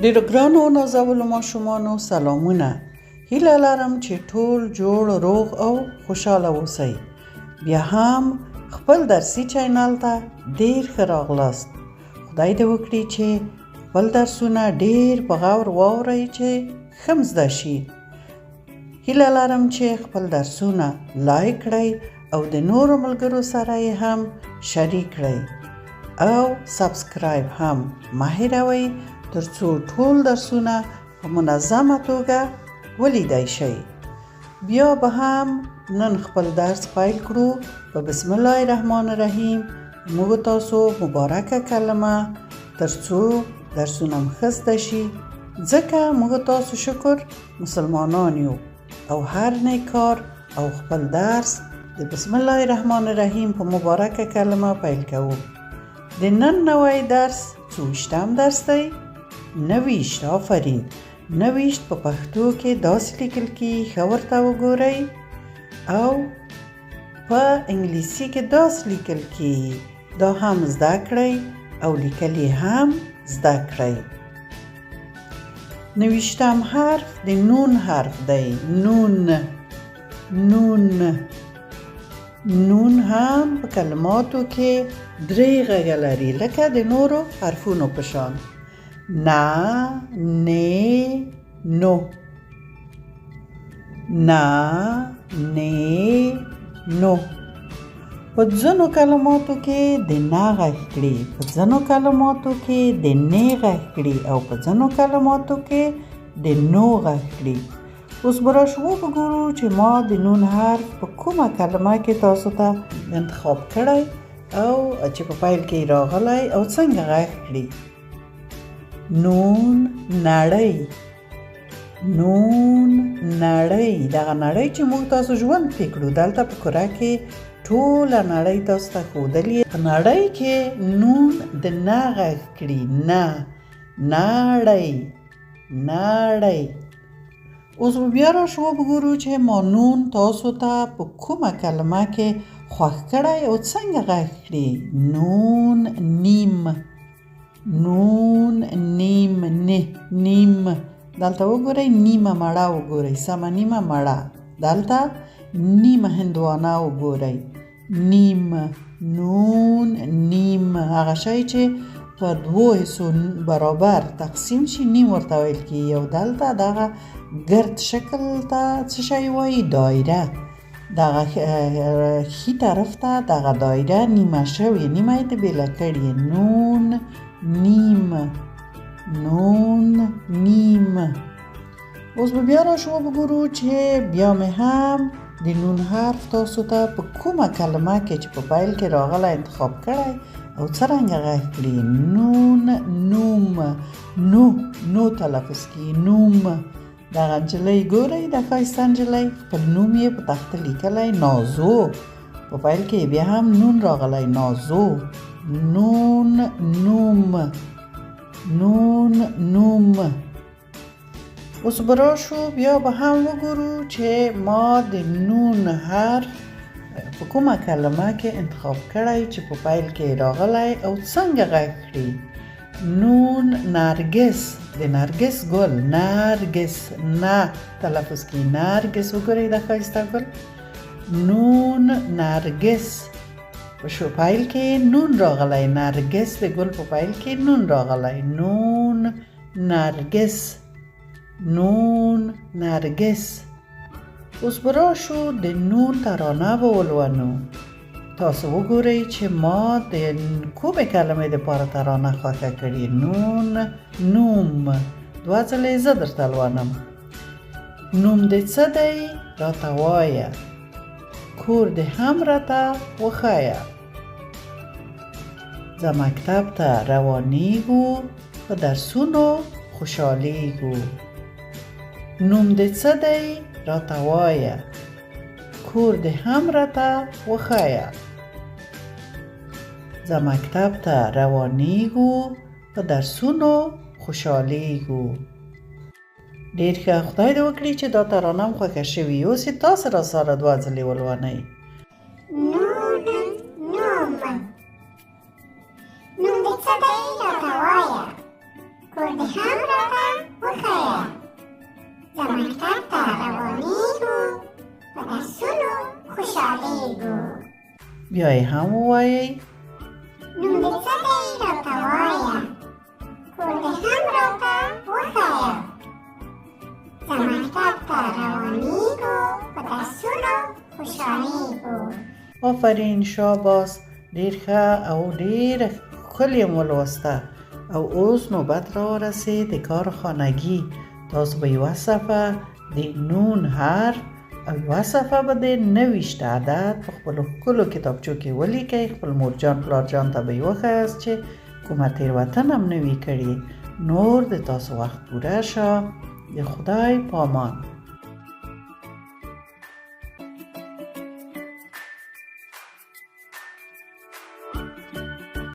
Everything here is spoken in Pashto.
ډیرو ګرانو نازولو ماشومانو سلامونه. هیله لرم چې ټول جوړ روغ او خوشحاله اوسئ. بیا هم خپل درسي چینل ته ډیر ښه راغلاست. خدای دې وکړي چې خپل درسونه ډیر په غور واورئ چې ښه مو زده شي. هیله لرم چې خپل درسونه لایک کړئ او د نورو ملګرو سره یې هم شریک کړئ او سبسکرایب هم مه هېروئ ترڅو ټول درسونه په منظمه توګه ولیدای شئ. بیا به هم نن خپل درس پیل کړو په بسم الله الرحمن الرحیم. موږ تاسو مبارکه کلمه ترڅو درسونه مو ښه زده شي، ځکه موږ تاسو شکر مسلمانان یو او هر نیک کار او خپل درس د بسم الله الرحمن الرحیم په مبارکه کلمه پیل کوو. د نن نوی درس څوویشتم درس دی. 90 آفرین. 90 په پښتو کې داسې لیکل کېږي، ښه ورته وګورئ، او په انګلیسي کې داسې لیکل کېږي. دا هم زده کړئ او لیکل یې هم زده کړئ. 90م حرف د نون حرف دی. نون. نون هم په کلماتو کې درې غږه لري، لکه د نورو حرفونو په شان. نا، نې، نو. نا، نې، نو. په ځینو کلماتو کې د نا غږ کړي، په ځینو کلماتو کې د نې غږ کړي او په ځینو کلماتو کې د نو غږ کړي. اوس به راشو وګورو چې ما د نون حرف په کومه کلمه کې تاسو ته انتخاب کړی او چې په پیل کې راغلی او څنګه غږ کړي. نون، نړۍ. نون، نړۍ. دغه نړۍ چې موږ تاسو ژوند پې کړو، دلته په کره کې ټوله نړۍ تاسو ته ښودلې. په نړۍ کې نون د نه غږ کړي. نه، نړۍ، نړۍ. اوس به بیا راشو وګورو چې ما نون تاسو ته په کومه کلمه کې خوښ کړی او څنګه غږ کړي. نون، نیم. نون، نیم، نه، نیم. دلته وګورئ، نیمه مړه وګورئ، سمه نیمه مړه. دلته نیمه هندوانه وګورئ، نیم. نون، نیم. هغه شی چې په دوو حصو برابر تقسیم شي نیم ورته ویل کېږي. او دلته دغه ګرد شکل ته څه شی وایي؟ دایره. دغه ښي طرف ته دغه دایره نیمه شوې، نیمه یې بېله کړې. نون، نیم. نون، نیم. اوس به بیا راشو وګورو چې بیا مې هم د نون حرف تاسو ته په کومه کلمه کې چې په پیل کې راغلی انتخاب کړی او څرنګه غږ کړي. نون، نوم. نو، نو تلفظ کړي. نوم. دغه نجلۍ ګورئ، د ښایسته نجلۍ خپل نوم یې په تخته لیکلی، نازو. په پیل کې بیا هم نون راغلی، نازو. نون، نوم. نون، نوم. اوس به راشو بیا به هم وګورو چې ما د نون حرف په کومه کلمه کې انتخاب کړی چې په پیل کې راغلی او څنګه غږ کړي. نون، نرګس. د نرګس ګل. نرګس. نه تلفظ کړي، نرګس. وګورئ د ښایسته ګل. نون، نرګس. په پیل کې نون راغلی، نرګس د ګل په پیل کې نون راغلی. نون، نرګس. نون، نرګس. اوس به راشو د نون ترانه به ولولو. تاسو وګورئ چې ما د کومې کلمې دپاره ترانه خوښه کړې. نون، نوم. دوه ځله یې زه درته لولم. نوم دې څه دی راته وایه، کور دې هم راته وښایه. زه مکتب ته روانېږو، په درسونو خوشحالیږو. نوم دې څه دی راته وایه، کور دې هم راته وښایه. زه مکتب ته روانېږو، په درسونو خوشحالیږو. ډېر ښه. خدای دې وکړي چې دا ترانه م خوښه شوي. اوس یې تاسو راسره دوه ځلې ولولئ. نون، نوم. نوم دې څه دی راته وایه، کور دې هم راته روانیږو په درسونو خوشحالیږو. بیا یې هم ووایئ. نوم دې څه دی راته وایه، کور دې هم راته وښایه. زمکتب ته روانیږو په درسونو خوشحالیږو. آفرین، شاباس، ډیر ښه او ډیر ښکلې مو ولوسته. او اوس نوبت را رسید د کار خانگی. تاسو به یوه صفحه د نون حرف او یوه صفحه به د 90 عدد په خپلو ښکلو کتابچو کې ولیکئ. خپل مورجان پلارجان ته به یې وښایاست چې کومه تېروتنه هم نه وي کړې. نور د تاسو وخت پوره شه. د خدای پامان.